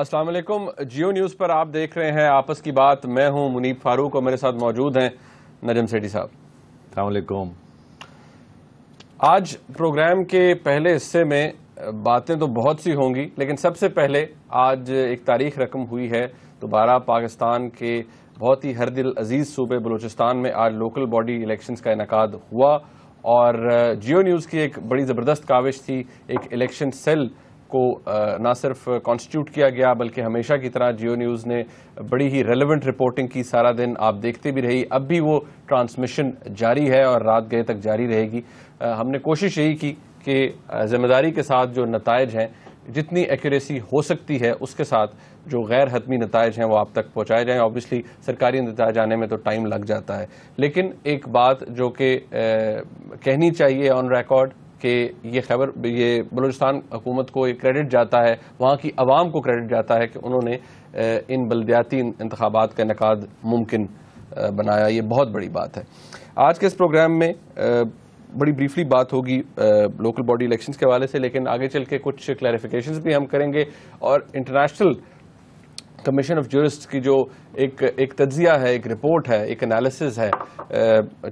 السلام علیکم. جیو نیوز پر آپ دیکھ رہے ہیں آپس کی بات. میں ہوں منیب فاروق اور میرے ساتھ موجود ہیں نجم سیٹھی صاحب. السلام علیکم. آج پروگرام کے پہلے حصے میں باتیں تو بہت سی ہوں گی، لیکن سب سے پہلے آج ایک تاریخ رقم ہوئی ہے. دوبارہ پاکستان کے بہت ہی ہر دل عزیز صوبے بلوچستان میں آج لوکل باڈی الیکشنز کا انعقاد ہوا، اور جیو نیوز کی ایک بڑی زبردست کاوش تھی. ایک الیکشن سیل کو نہ صرف کانسٹیٹیوٹ کیا گیا بلکہ ہمیشہ کی طرح جیو نیوز نے بڑی ہی ریلیونٹ رپورٹنگ کی. سارا دن آپ دیکھتے بھی رہی، اب بھی وہ ٹرانسمیشن جاری ہے اور رات گئے تک جاری رہے گی. ہم نے کوشش یہی کی کہ ذمہ داری کے ساتھ جو نتائج ہیں، جتنی ایکوریسی ہو سکتی ہے اس کے ساتھ جو غیر حتمی نتائج ہیں وہ آپ تک پہنچائے جائیں. آبویسلی سرکاری نتائج آنے میں تو ٹائم لگ جاتا ہے، لیکن ایک بات جو کہ کہنی چاہیے آن ریکارڈ کہ یہ بلوچستان حکومت کو ایک کریڈٹ جاتا ہے، وہاں کی عوام کو کریڈٹ جاتا ہے کہ انہوں نے ان بلدیاتی انتخابات کا انعقاد ممکن بنایا. یہ بہت بڑی بات ہے. آج کے اس پروگرام میں بڑی بریفلی بات ہوگی لوکل باڈی الیکشنز کے حوالے سے، لیکن آگے چل کے کچھ کلیریفیکیشنز بھی ہم کریں گے. اور انٹرنیشنل کمیشن آف جورسٹ کی جو ایک تجزیہ ہے، ایک رپورٹ ہے، ایک انالیسز ہے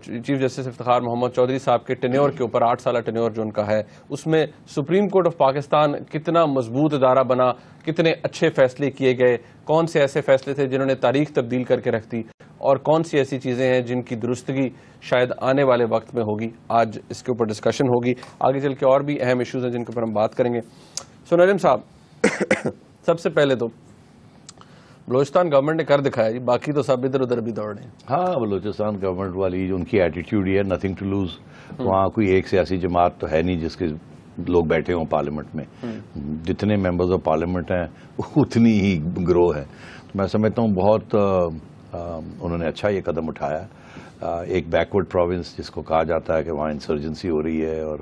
چیف جسٹس افتخار محمد چودھری صاحب کے ٹینیور کے اوپر، 8 سالہ ٹینیور جو ان کا ہے، اس میں سپریم کورٹ آف پاکستان کتنا مضبوط ادارہ بنا، کتنے اچھے فیصلے کیے گئے، کون سے ایسے فیصلے تھے جنہوں نے تاریخ تبدیل کر کے رکھ دی، اور کون سی ایسی چیزیں ہیں جن کی درستگی شاید آنے والے وقت میں ہوگی. آج اس کے اوپر ڈسکشن ہوگی. آگے چل کے اور بھی اہم ایشوز ہیں جن کے اوپر ہم بات کریں گے. سو نجم صاحب، سب سے پہلے تو بلوچستان گورنمنٹ نے کر دکھایا جی، باقی تو سب ادھر ادھر بھی دوڑ رہے ہیں. ہاں، بلوچستان گورنمنٹ والی ان کی ایٹیٹیوڈ یہ ہے نتھنگ ٹو لوز. وہاں کوئی ایک سیاسی جماعت تو ہے نہیں جس کے لوگ بیٹھے ہوں پارلیمنٹ میں. جتنے ممبرز آف پارلیمنٹ ہیں اتنی ہی گروہ ہے. میں سمجھتا ہوں بہت انہوں نے اچھا یہ قدم اٹھایا. ایک بیکورڈ پروونس جس کو کہا جاتا ہے کہ وہاں انسرجنسی ہو رہی ہے اور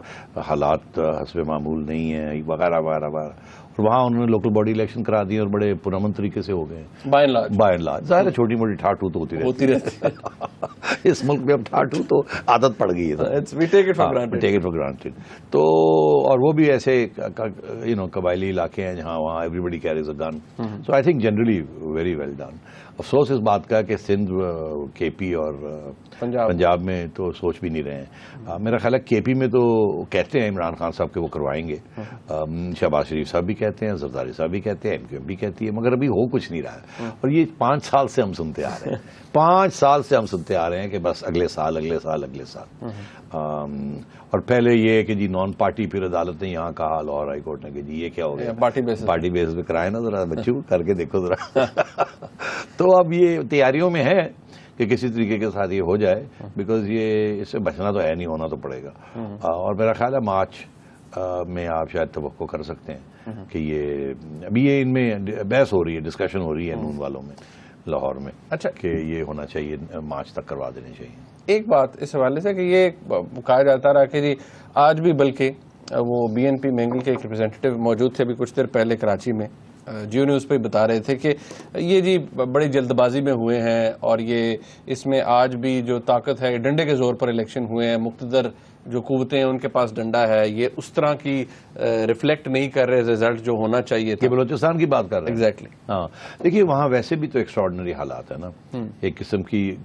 حالات حسب معمول نہیں ہیں وغیرہ وغیرہ وغیرہ، اور وہاں انہوں نے لوکل باڈی الیکشن کرا دیے اور بڑے پرامن طریقے سے ہو گئے. بائی اینڈ لارج ظاہر ہے چھوٹی موٹی ٹھاٹھو تو ہوتی رہتی ہے. اس ملک میں اب ٹھاٹھو تو عادت پڑ گئی ہے. Take it for granted. تو اور وہ بھی ایسے قبائلی علاقے ہیں جہاں وہاں everybody carries a gun. So I think generally very well done. افسوس اس بات کا کہ سندھ، کے پی اور پنجاب میں تو سوچ بھی نہیں رہے ہیں. میرا خیال ہے کے پی میں تو کہتے ہیں عمران خان صاحب کہ وہ کروائیں گے، شہباز شریف صاحب بھی کہتے ہیں، زرداری صاحب بھی کہتے ہیں، ایم بھی کہتی ہے، مگر ابھی ہو کچھ نہیں رہا ہے. اور یہ 5 سال سے ہم سنتے آ رہے ہیں 5 سال سے ہم سنتے آ رہے ہیں کہ بس اگلے سال اگلے سال اگلے سال. اور پہلے یہ کہ جی نان پارٹی، پھر عدالت نے یہاں کہا، لاہور ہائی کورٹ نے کہ جی یہ کیا ہو گیا، پارٹی بیس پہ کرائے نا، ذرا بچوں کر کے دیکھو ذرا. تو اب یہ تیاریوں میں ہے کہ کسی طریقے کے ساتھ یہ ہو جائے، بیکاز یہ اس سے بچنا تو ہے نہیں، ہونا تو پڑے گا. اور میرا خیال ہے مارچ میں آپ شاید توقع کر سکتے ہیں کہ یہ ابھی یہ ان میں بحث ہو رہی ہے، ڈسکشن ہو رہی ہے نون والوں میں لاہور میں. اچھا، کہ یہ ہونا چاہیے، مارچ تک کروا دینے چاہیے. ایک بات اس حوالے سے کہ یہ کہا جاتا رہا کہ جی آج بھی، بلکہ وہ بی این پی مینگل کے ایک ریپرزینٹیٹو موجود تھے ابھی کچھ دیر پہلے کراچی میں، جیو نیوز پہ بتا رہے تھے کہ یہ جی بڑی جلد بازی میں ہوئے ہیں، اور یہ اس میں آج بھی جو طاقت ہے ڈنڈے کے زور پر الیکشن ہوئے ہیں، مقتدر جو قوتیں ہیں ان کے پاس ڈنڈا ہے، یہ اس طرح کی ریفلیکٹ نہیں کر رہے ریزلٹ جو ہونا چاہیے تھا. یہ بلوچستان کی بات کر رہے ہیں. ایگزیکٹلی. ہاں دیکھیے، وہاں ویسے بھی تو ایکسٹراڈنری حالات ہیں نا، ایک قسم کی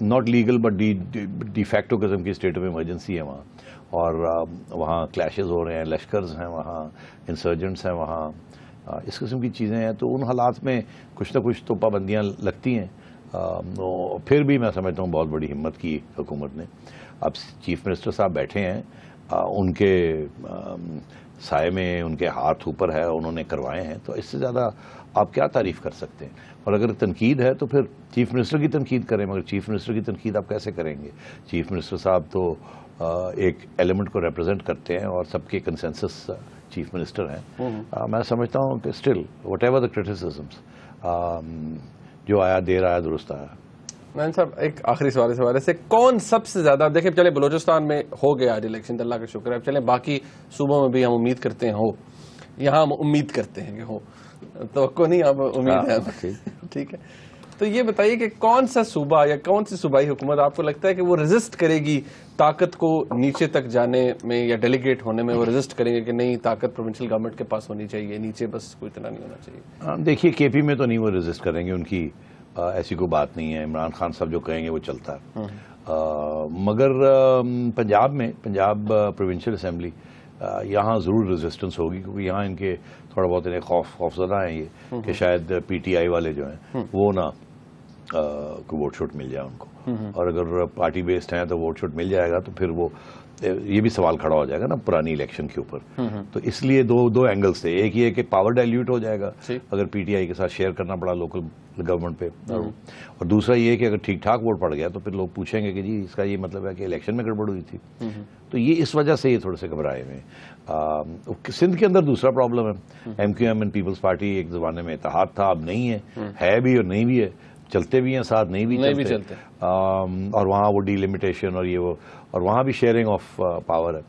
not legal but de facto قسم کی اسٹیٹ آف ایمرجنسی ہے وہاں، اور وہاں کلیشز ہو رہے ہیں، لشکرز ہیں وہاں، انسرجنٹس ہیں وہاں، اس قسم کی چیزیں ہیں. تو ان حالات میں کچھ نہ کچھ تو پابندیاں لگتی ہیں. پھر بھی میں سمجھتا ہوں بہت بڑی ہمت کی حکومت نے. اب چیف منسٹر صاحب بیٹھے ہیں، ان کے سائے میں ان کے ہاتھ اوپر ہے، انہوں نے کروائے ہیں، تو اس سے زیادہ آپ کیا تعریف کر سکتے ہیں. اور اگر تنقید ہے تو پھر چیف منسٹر کی تنقید کریں، مگر چیف منسٹر کی تنقید آپ کیسے کریں گے؟ چیف منسٹر صاحب تو ایک ایلیمنٹ کو ریپرزینٹ کرتے ہیں اور سب کے کنسنسس چیف منسٹر ہیں. میں سمجھتا ہوں کہ اسٹل وٹ ایور دا کرٹیسزمس، جو آیا دیر آیا درست آیا. مین صاحب، ایک آخری سوال اس حوالے سے، کون سب سے زیادہ، دیکھیں چلے بلوچستان میں ہو گیا آج الیکشن، اللہ کا شکر ہے، چلیں باقی صوبوں میں بھی ہم امید کرتے ہیں ہو، یہاں ہم امید کرتے ہیں کہ ہو، توقع نہیں، اب امید ہے. ٹھیک ہے. تو یہ بتائیے کہ کون سا صوبہ یا کون سی صوبائی حکومت آپ کو لگتا ہے کہ وہ ریزسٹ کرے گی طاقت کو نیچے تک جانے میں یا ڈیلیگیٹ ہونے میں؟ وہ ریزسٹ کریں گے کہ نہیں، طاقت پروونشل گورنمنٹ کے پاس ہونی چاہیے، نیچے بس کوئی اتنا نہیں ہونا چاہیے؟ دیکھیے کے پی میں تو نہیں وہ ریزسٹ کریں گے، ان کی ایسی کوئی بات نہیں ہے. عمران خان صاحب جو کہیں گے وہ چلتا ہے. مگر پنجاب میں، پنجاب پروونشل اسمبلی، یہاں ضرور ریزسٹنس ہوگی، کیونکہ یہاں ان کے تھوڑا بہت انہیں خوف زدہ ہیں یہ کہ شاید پی ٹی آئی والے جو ہیں وہ نہ کوئی ووٹ شوٹ مل جائے ان کو، اور اگر پارٹی بیسڈ ہیں تو ووٹ شوٹ مل جائے گا تو پھر وہ یہ بھی سوال کھڑا ہو جائے گا نا پرانی الیکشن کے اوپر. تو اس لیے دو اینگلز تھے. ایک یہ کہ پاور ڈائلیوٹ ہو جائے گا اگر پی ٹی آئی کے ساتھ شیئر کرنا پڑا لوکل گورنمنٹ پہ، اور دوسرا یہ کہ اگر ٹھیک ٹھاک ووٹ پڑ گیا تو پھر لوگ پوچھیں گے کہ جی اس کا یہ مطلب ہے کہ الیکشن میں گڑبڑ ہوئی تھی. تو یہ اس وجہ سے یہ تھوڑے سے گھبرائے ہوئے. سندھ کے اندر دوسرا پرابلم ہے، M Q M and Peoples Party ایک زمانے میں اتحاد تھا، اب نہیں ہے بھی اور نہیں بھی ہے، چلتے بھی ہیں ساتھ، نہیں بھی چلتے. اور وہاں وہ ڈی لمیٹیشن اور یہ وہ، اور وہاں بھی شیئرنگ آف پاور ہے.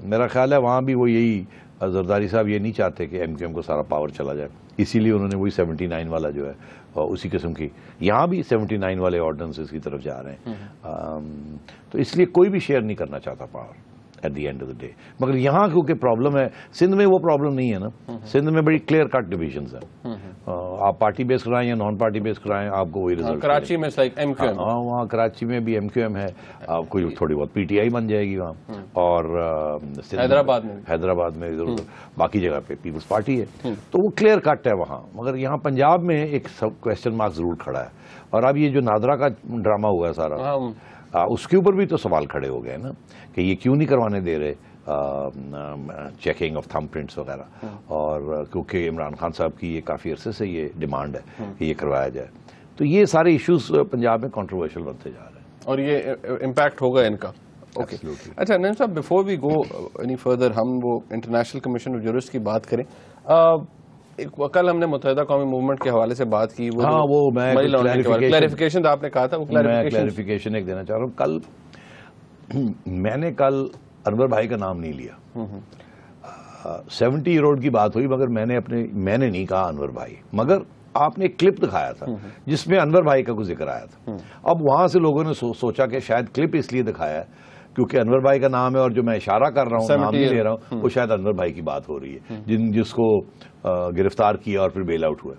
میرا خیال ہے وہاں بھی وہ یہی زرداری صاحب یہ نہیں چاہتے کہ ایم کیو ایم کو سارا پاور چلا جائے، اسی لیے انہوں نے وہی 79 والا جو ہے اسی قسم کی، یہاں بھی 79 والے آرڈیننسز کی طرف جا رہے ہیں. تو اس لیے کوئی بھی شیئر نہیں کرنا چاہتا power at the end of the day. مگر یہاں کیونکہ پرابلم ہے، سندھ میں وہ پرابلم نہیں ہے نا. سندھ میں بڑی کلیئر کٹ ڈویژنز ہیں، آپ پارٹی بیس کرائیں یا نان پارٹی بیس کرائیں آپ کو وہی رزلٹ. کراچی میں ایم کیو ایم، وہاں کراچی میں بھی ایم کیو ایم ہے، کوئی تھوڑی بہت پی ٹی آئی بن جائے گی وہاں، اور حیدرآباد میں باقی جگہ پہ پیپلز پارٹی ہے. تو وہ کلیئر کٹ ہے وہاں. مگر یہاں پنجاب میں ایک کویسچن مارک ضرور کھڑا ہے. اور اب یہ جو نادرا کا ڈرامہ ہوا ہے سارا، اس کے اوپر بھی تو سوال کھڑے ہو گئے نا کہ یہ کیوں نہیں کروانے دے رہے چیکنگ آف تھم پرنٹس وغیرہ. اور کیونکہ عمران خان صاحب کی یہ کافی عرصے سے یہ ڈیمانڈ ہے کہ یہ کروایا جائے. تو یہ سارے ایشوز پنجاب میں کنٹروورشل بنتے جا رہے ہیں اور یہ امپیکٹ ہوگا ان کا. اچھا نعیم صاحب، before we go any further, ہم وہ انٹرنیشنل کمیشن آف جورسٹ کی بات کریں. کل ہم نے متحدہ قومی موومنٹ کے حوالے سے بات کی، وہ میں کلیریفیکیشن آپ نے کہا تھا، میں کلیریفیکیشن ایک دینا چاہ رہا ہوں. میں نے کل انور بھائی کا نام نہیں لیا. 70 ایئر اولڈ کی بات ہوئی، مگر میں نے نہیں کہا انور بھائی، مگر آپ نے ایک کلپ دکھایا تھا جس میں انور بھائی کا کوئی ذکر آیا تھا. اب وہاں سے لوگوں نے سوچا کہ شاید کلپ اس لیے دکھایا ہے کیونکہ انور بھائی کا نام ہے، اور جو میں اشارہ کر رہا ہوں، نام نہیں لے رہا ہوں، وہ شاید انور بھائی کی بات ہو رہی ہے جس کو گرفتار کیا اور پھر بیل آؤٹ ہوئے.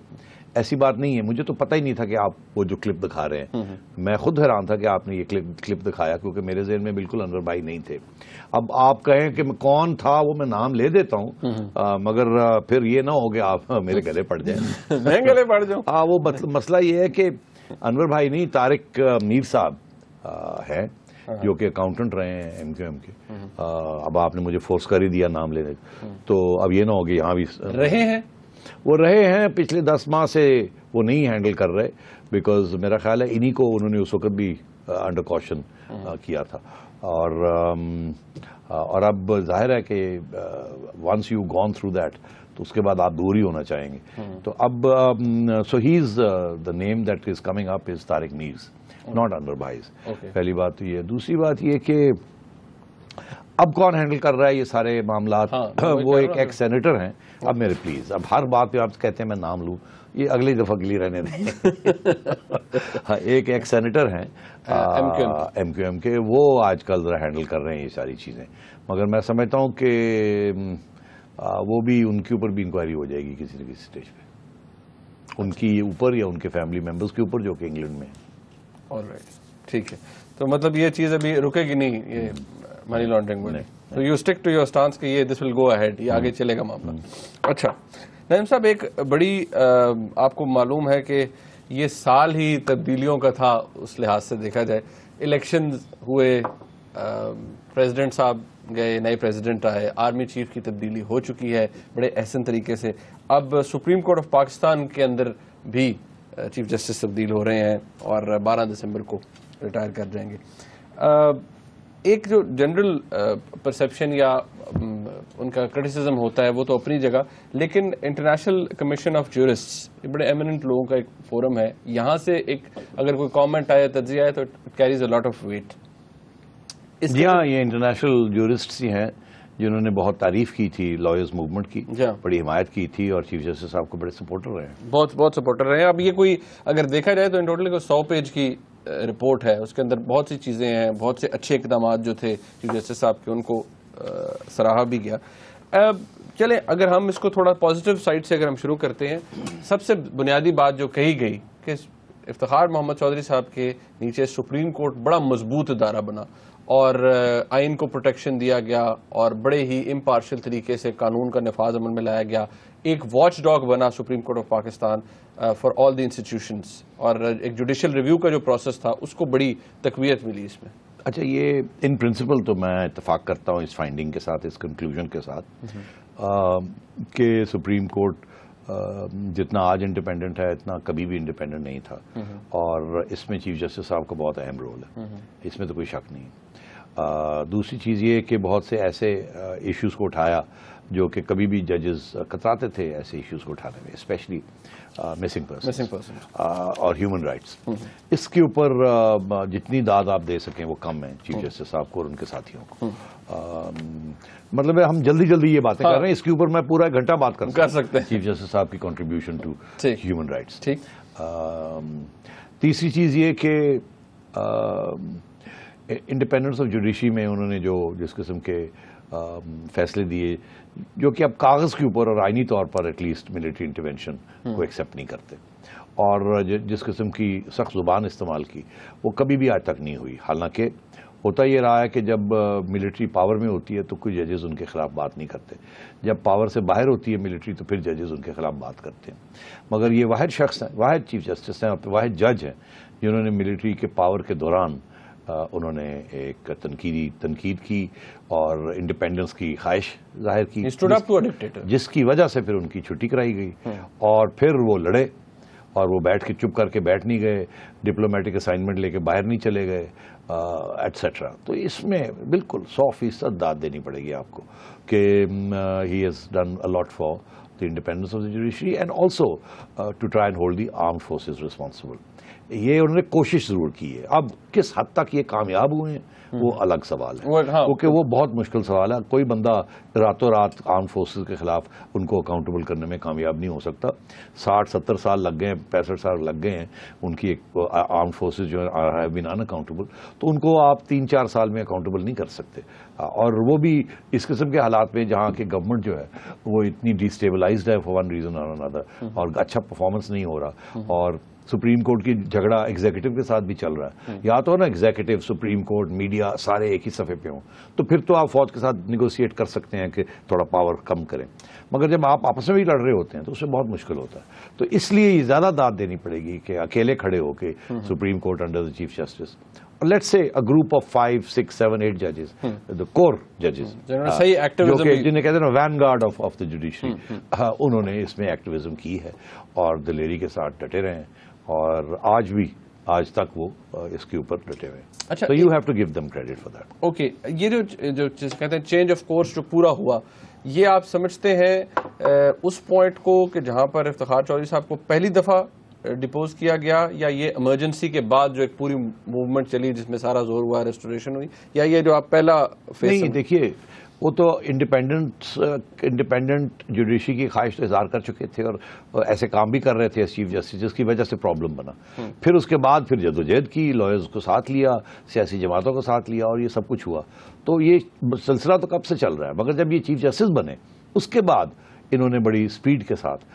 ایسی بات نہیں ہے. مجھے تو پتہ ہی نہیں تھا کہ آپ وہ جو کلپ دکھا رہے ہیں. میں خود حیران تھا کہ آپ نے یہ کلپ دکھایا، کیونکہ میرے ذہن میں بالکل انور بھائی نہیں تھے. اب آپ کہیں کہ کون تھا وہ میں نام لے دیتا ہوں، مگر پھر یہ نہ ہو کہ آپ میرے گلے پڑ جائیں. میں گلے پڑ جاؤں؟ وہ مسئلہ یہ ہے کہ انور بھائی نہیں، طارق میر صاحب ہیں جو کہ اکاؤنٹنٹ رہے ہیں ایم کیو ایم کے. اب آپ نے مجھے فورس کر ہی دیا نام لینے، تو اب یہ نہ ہوگی یہاں بھی رہے ہیں پچھلے 10 ماہ سے وہ نہیں ہینڈل کر رہے، بیکاز میرا خیال ہے انہی کو انہوں نے اس وقت بھی انڈر کوشن کیا تھا. اور اب ظاہر ہے کہ once you gone through that تو اس کے بعد آپ دور ہی ہونا چاہیں گے. تو اب so he is the name that is coming up is Tariq Mir's, not Anwar بھائیز. پہلی بات تو یہ. دوسری بات یہ کہ اب کون ہینڈل کر رہا ہے یہ سارے معاملات؟ وہ ایک ایکس سینیٹر ہیں. اب میرے پلیز، اب ہر بات پہ آپ کہتے ہیں میں نام لوں، یہ اگلی دفعہ کے لیے رہنے دیں. ایک ایکس سینیٹر ہیں ایم کیو ایم کے، وہ آج کل ذرا ہینڈل کر رہے ہیں یہ ساری چیزیں. مگر میں سمجھتا ہوں کہ وہ بھی ان کے اوپر بھی انکوائری ہو جائے گی کسی نہ کسی اسٹیج پہ، ان کی اوپر یا ان کے فیملی ممبرز کے اوپر جو کہ انگلینڈ میں ہیں. آلرائٹ، ٹھیک ہے. تو مطلب یہ چیز ابھی رکے گی نہیں، یہ منی لانڈرنگ میں. تو you stick to your stance کہ یہ دس ول گو اہیڈ، یہ آگے چلے گا معاملہ. اچھا نعیم صاحب، ایک بڑی آپ کو معلوم ہے کہ یہ سال ہی تبدیلیوں کا تھا اس لحاظ سے دیکھا جائے. الیکشن ہوئے، پریزیڈنٹ صاحب گئے، نئے پریزیڈنٹ آئے، آرمی چیف کی تبدیلی ہو چکی ہے بڑے احسن طریقے سے. اب سپریم کورٹ آف پاکستان کے اندر بھی چیف جسٹس تبدیل ہو رہے ہیں اور 12 دسمبر کو ریٹائر کر جائیں گے. ایک جو جنرل پرسیپشن یا ان کا کرٹیسزم ہوتا ہے وہ تو اپنی جگہ، لیکن انٹرنیشنل کمیشن آف جورسٹس بڑے ایمیننٹ لوگوں کا ایک فورم ہے. یہاں سے ایک اگر کوئی کامنٹ آئے، تجزیہ آئے، تو it carries a lot of weight. جی ہاں، یہ انٹرنیشنل جورسٹس ہی ہیں جنہوں نے بہت تعریف کی تھی لائرز موومنٹ کی, بڑی حمایت کی تھی, اور چیف جسٹس صاحب کو بڑے سپورٹر رہے ہیں, بہت سپورٹر رہے ہیں. اب یہ کوئی اگر دیکھا جائے تو ان ٹوٹل 100 پیج کی رپورٹ ہے, اس کے اندر بہت سی چیزیں ہیں, بہت سے اچھے اقدامات جو تھے چیف جسٹس صاحب کے, ان کو سراہا بھی گیا. چلیں اگر ہم اس کو تھوڑا پازیٹیو سائڈ سے اگر ہم شروع کرتے ہیں, سب سے بنیادی بات جو کہی گئی کہ افتخار محمد چودھری صاحب کے نیچے سپریم کورٹ بڑا مضبوط ادارہ بنا اور آئین کو پروٹیکشن دیا گیا اور بڑے ہی امپارشل طریقے سے قانون کا نفاذ عمل میں لایا گیا. ایک واچ ڈاگ بنا supreme court of Pakistan for all the institutions, اور ایک جوڈیشل ریویو کا جو پروسیس تھا اس کو بڑی تقویت ملی اس میں. اچھا, یہ ان پرنسپل تو میں اتفاق کرتا ہوں اس فائنڈنگ کے ساتھ, اس کنکلوژن کے ساتھ, کہ سپریم کورٹ جتنا آج انڈیپینڈنٹ ہے اتنا کبھی بھی انڈیپینڈنٹ نہیں تھا, اور اس میں چیف جسٹس صاحب کا بہت اہم رول ہے, اس میں تو کوئی شک نہیں. دوسری چیز یہ کہ بہت سے ایسے ایشوز کو اٹھایا جو کہ کبھی بھی ججز کتراتے تھے ایسے ایشوز کو اٹھانے میں, اسپیشلی مسنگ پرسن اور ہیومن رائٹس. اس کے اوپر جتنی داد آپ دے سکیں وہ کم ہے چیف جسٹس صاحب کو اور ان کے ساتھیوں کو. مطلب ہم جلدی یہ باتیں کر رہے ہیں, اس کے اوپر میں پورا ایک گھنٹہ بات کر سکتے ہیں چیف جسٹس صاحب کی کنٹریبیوشن ٹو ہیومن رائٹس. تیسری چیز یہ کہ انڈیپینڈنس آف جوڈیشری میں انہوں نے جس قسم کے فیصلے دیے جو کہ اب کاغذ کے اوپر اور آئینی طور پر ایٹ لیسٹ ملٹری انٹرونشن کو ایکسیپٹ نہیں کرتے, اور جس قسم کی سخت زبان استعمال کی وہ کبھی بھی آج تک نہیں ہوئی. حالانکہ ہوتا یہ رہا ہے کہ جب ملٹری پاور میں ہوتی ہے تو کوئی ججز ان کے خلاف بات نہیں کرتے, جب پاور سے باہر ہوتی ہے ملٹری تو پھر ججز ان کے خلاف بات کرتے ہیں. مگر یہ واحد شخص ہیں, واحد چیف جسٹس ہیں, واحد جج ہیں جنہوں نے ملٹری کے پاور کے دوران انہوں نے ایک تنقید کی اور انڈیپینڈنس کی خواہش ظاہر کی, جس کی وجہ سے پھر ان کی چھٹی کرائی گئی, اور پھر وہ لڑے اور وہ بیٹھ کے چپ کر کے بیٹھ نہیں گئے, ڈپلومیٹک اسائنمنٹ لے کے باہر نہیں چلے گئے, ایٹسیٹرا. تو اس میں بالکل 100% داد دینی پڑے گی آپ کو کہ he has done a lot for the independence of the judiciary and also to try and hold the armed forces responsible. یہ انہوں نے کوشش ضرور کی ہے. اب کس حد تک یہ کامیاب ہوئے ہیں وہ الگ سوال ہے, کیونکہ وہ بہت مشکل سوال ہے. کوئی بندہ راتوں رات آرم فورسز کے خلاف ان کو اکاؤنٹیبل کرنے میں کامیاب نہیں ہو سکتا. 60-70 سال لگ گئے ہیں, 65 سال لگ گئے ہیں ان کی ایک آرم فورسز جو ہے بین ان اکاؤنٹیبل, تو ان کو آپ 3-4 سال میں اکاؤنٹیبل نہیں کر سکتے. اور وہ بھی اس قسم کے حالات میں جہاں کی گورنمنٹ جو ہے وہ اتنی ڈیسٹیبلائزڈ ہے فار ون ریزن اور انادر, اور اچھا پرفارمنس نہیں ہو رہا, اور سپریم کورٹ کی جھگڑا ایگزیکٹو کے ساتھ بھی چل رہا ہے. یا تو نا ایگزیکٹو, سپریم کورٹ, میڈیا سارے ایک ہی صفحے پہ ہوں تو پھر تو آپ فوج کے ساتھ نیگوشیٹ کر سکتے ہیں کہ تھوڑا پاور کم کریں, مگر جب آپ آپس میں بھی لڑ رہے ہوتے ہیں تو اس میں بہت مشکل ہوتا ہے. تو اس لیے یہ زیادہ داد دینی پڑے گی کہ اکیلے کھڑے ہو کے supreme court under the chief justice, let's say a group of 5, 6, 7, 8 judges, the core judges, جنہیں کہتے ہیں نا when guard of the judiciary, انہوں نے اس میں ایکٹیویزم کی ہے اور دلیری کے ساتھ ڈٹے رہے ہیں, اور آج تک وہ اس کے اوپر ڈٹے ہوئے ہیں. اچھا, so you have to give them credit for that. Okay, یہ جو کہتے ہیں چینج آف کورس جو پورا ہوا, یہ آپ سمجھتے ہیں اس پوائنٹ کو کہ جہاں پر افتخار چودھری صاحب کو پہلی دفعہ ڈپوز کیا گیا, یا یہ ایمرجنسی کے بعد جو ایک پوری موومنٹ چلی جس میں سارا زور ہوا, ریسٹوریشن ہوئی, یا یہ جو آپ پہلا فیس؟ نہیں, دیکھیے وہ تو انڈیپینڈنٹ جوڈیشری کی خواہش تو اظہار کر چکے تھے اور ایسے کام بھی کر رہے تھے چیف جسٹس, جس کی وجہ سے پرابلم بنا. پھر اس کے بعد پھر جدوجہد کی, لائرز کو ساتھ لیا, سیاسی جماعتوں کو ساتھ لیا, اور یہ سب کچھ ہوا. تو یہ سلسلہ تو کب سے چل رہا ہے, مگر جب یہ چیف جسٹس بنے اس کے بعد انہوں نے بڑی سپیڈ کے ساتھ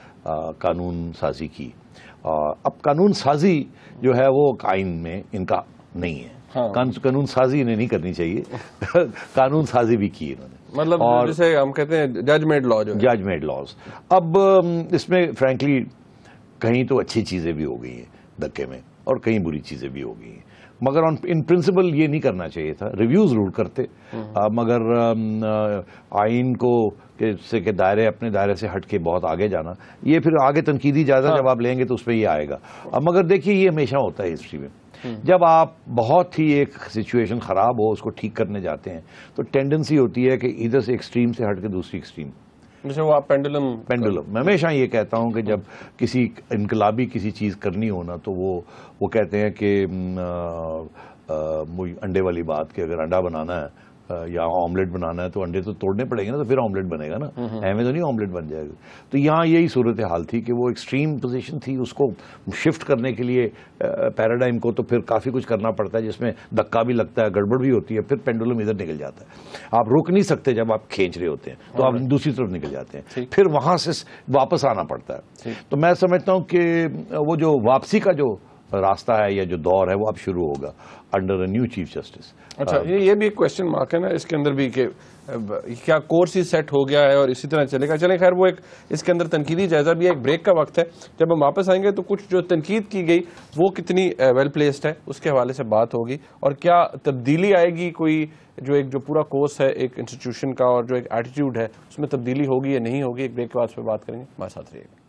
قانون سازی کی. اب قانون سازی جو ہے وہ آئین میں ان کا نہیں ہے, قانون سازی انہیں نہیں کرنی چاہیے, قانون سازی بھی کی انہوں نے, مطلب جسے ہم کہتے ہیں ججمنٹ لا, ججمنٹ لاز. اب اس میں فرینکلی کہیں تو اچھی چیزیں بھی ہو گئی ہیں دھکے میں, اور کہیں بری چیزیں بھی ہو گئی ہیں, مگر ان پرنسپل یہ نہیں کرنا چاہیے تھا. ریویو ضرور کرتے, مگر آئین کو کہ دائرے اپنے دائرے سے ہٹ کے بہت آگے جانا, یہ پھر آگے تنقیدی جائزہ جب آپ لیں گے تو اس پہ یہ آئے گا. مگر دیکھیے یہ ہمیشہ ہوتا ہے ہسٹری میں, جب آپ بہت ہی ایک سچویشن خراب ہو اس کو ٹھیک کرنے جاتے ہیں تو ٹینڈنسی ہوتی ہے کہ ادھر سے ایکسٹریم سے ہٹ کے دوسری ایکسٹریم, جیسے وہ آپ پینڈولم. میں ہمیشہ یہ کہتا ہوں کہ جب کسی انقلابی کسی چیز کرنی ہونا تو وہ کہتے ہیں کہ انڈے والی بات کہ اگر انڈا بنانا ہے یا آملیٹ بنانا ہے تو انڈے تو توڑنے پڑیں گے نا، تو پھر آملیٹ بنے گا نا، ایویں تو نہیں آملیٹ بن جائے گا. تو یہاں یہی صورتحال تھی کہ وہ ایکسٹریم پوزیشن تھی، اس کو شفٹ کرنے کے لیے پیراڈائم کو تو پھر کافی کچھ کرنا پڑتا ہے، جس میں دھکا بھی لگتا ہے، گڑبڑ بھی ہوتی ہے، پھر پینڈولم ادھر نکل جاتا ہے. آپ رک نہیں سکتے جب آپ کھینچ رہے ہوتے ہیں، تو آپ دوسری طرف نکل جاتے ہیں، پھر وہاں سے واپس آنا پڑتا ہے. تو میں سمجھتا ہوں کہ وہ جو واپسی کا جو راستہ ہے یا جو دور ہے وہ اب شروع ہوگا under a new chief justice. اچھا، یہ بھی ایک کوشچن مارک ہے نا اس کے اندر بھی کہ کیا کورس ہی سیٹ ہو گیا ہے اور اسی طرح چلے گا. چلیں خیر، وہ ایک اس کے اندر تنقیدی جائزہ بھی ہے. ایک بریک کا وقت ہے، جب ہم واپس آئیں گے تو کچھ جو تنقید کی گئی وہ کتنی ویل پلیسڈ ہے اس کے حوالے سے بات ہوگی، اور کیا تبدیلی آئے گی، کوئی جو پورا کورس ہے ایک انسٹیٹیوشن کا اور جو ایک ایٹیٹیوڈ ہے اس میں تبدیلی ہوگی یا نہیں ہوگی. ایک بریک کے بعد اس پہ بات کریں گے. ہمارے ساتھ رہیے گا.